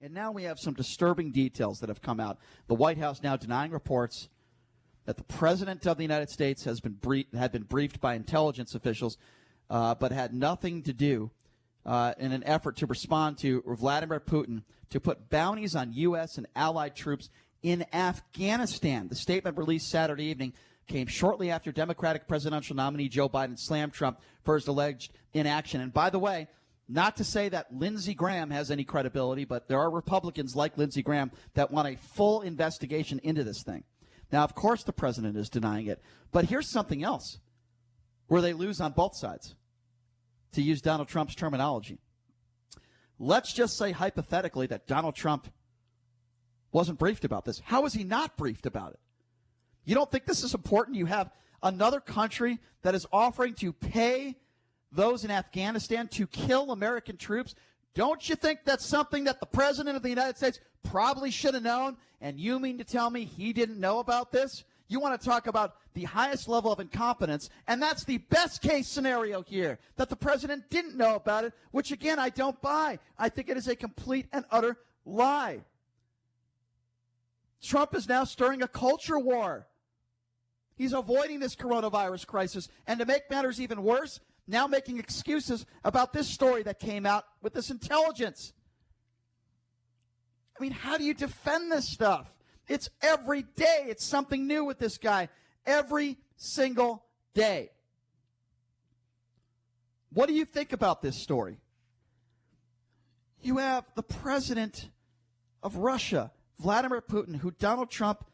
And now we have some disturbing details that have come out. The White House now denying reports that the President of the United States had been briefed by intelligence officials, but had nothing to do in an effort to respond to Vladimir Putin to put bounties on U.S. and allied troops in Afghanistan. The statement released Saturday evening came shortly after Democratic presidential nominee Joe Biden slammed Trump for his alleged inaction. And by the way, not to say that Lindsey Graham has any credibility, but there are Republicans like Lindsey Graham that want a full investigation into this thing. Now, of course, the president is denying it. But here's something else where they lose on both sides, to use Donald Trump's terminology. Let's just say hypothetically that Donald Trump wasn't briefed about this. How is he not briefed about it? You don't think this is important? You have another country that is offering to pay those in Afghanistan to kill American troops. Don't you think that's something that the President of the United States probably should have known? And you mean to tell me he didn't know about this? You want to talk about the highest level of incompetence, and that's the best case scenario here, that the president didn't know about it, which, again, I don't buy. I think it is a complete and utter lie. Trump is now stirring a culture war. He's avoiding this coronavirus crisis, and to make matters even worse, now making excuses about this story that came out with this intelligence. I mean, how do you defend this stuff? It's every day. It's something new with this guy. Every single day. What do you think about this story? You have the president of Russia, Vladimir Putin, who Donald Trump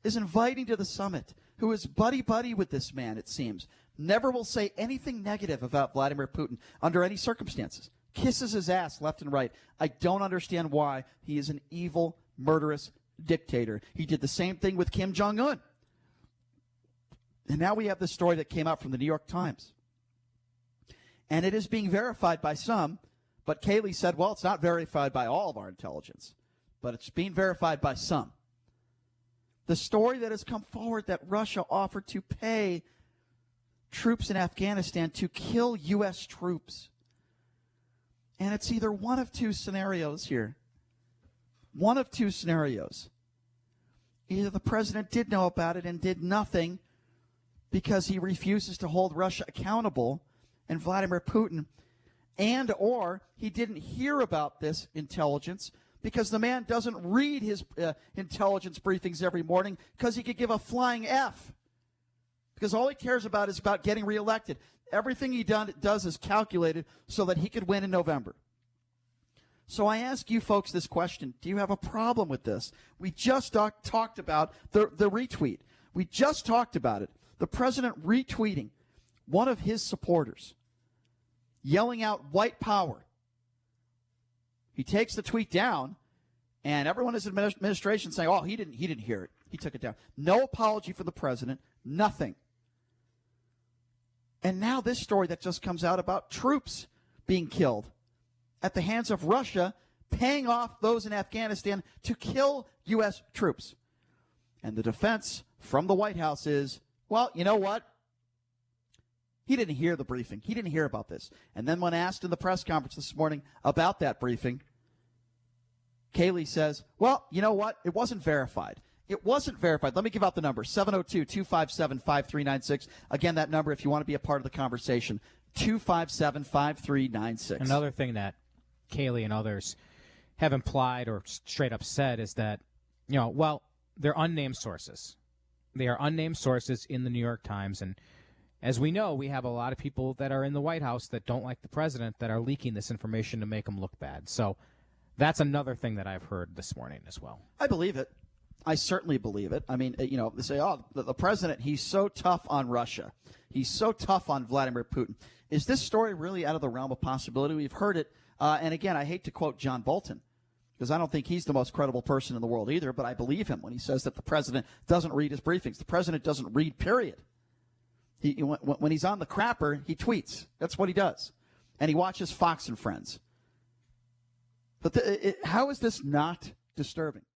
is inviting to the summit, who is buddy-buddy with this man, it seems. Never will say anything negative about Vladimir Putin under any circumstances. Kisses his ass left and right. I don't understand why. He is an evil, murderous dictator. He did the same thing with Kim Jong-un. And now we have this story that came out from the New York Times. And it is being verified by some, but Kayleigh said, well, it's not verified by all of our intelligence, but it's being verified by some. The story that has come forward that Russia offered to pay troops in Afghanistan to kill U.S. troops. And it's either one of two scenarios here. One of two scenarios. Either the president did know about it and did nothing because he refuses to hold Russia accountable and Vladimir Putin, and or he didn't hear about this intelligence because the man doesn't read his intelligence briefings every morning because he could give a flying F. Because all he cares about is about getting reelected. Everything he does is calculated so that he could win in November. So I ask you folks this question. Do you have a problem with this? We just talked about the retweet. We just talked about it. The president retweeting one of his supporters, yelling out white power. He takes the tweet down, and everyone in his administration saying, oh, he didn't hear it. He took it down. No apology for the president, nothing. And now this story that just comes out about troops being killed at the hands of Russia, paying off those in Afghanistan to kill U.S. troops. And the defense from the White House is, well, you know what? He didn't hear the briefing. He didn't hear about this. And then when asked in the press conference this morning about that briefing, Kayleigh says, well, you know what? It wasn't verified. It wasn't verified. Let me give out the number, 702-257-5396. Again, that number if you want to be a part of the conversation, 257-5396. Another thing that Kayleigh and others have implied or straight up said is that, well, they're unnamed sources. They are unnamed sources in the New York Times. And as we know, we have a lot of people that are in the White House that don't like the president that are leaking this information to make him look bad. So that's another thing that I've heard this morning as well. I believe it. I certainly believe it. I mean, they say, oh, the president, he's so tough on Russia. He's so tough on Vladimir Putin. Is this story really out of the realm of possibility? We've heard it. And again, I hate to quote John Bolton because I don't think he's the most credible person in the world either, but I believe him when he says that the president doesn't read his briefings. The president doesn't read, period. When he's on the crapper, he tweets. That's what he does. And he watches Fox and Friends. But how is this not disturbing?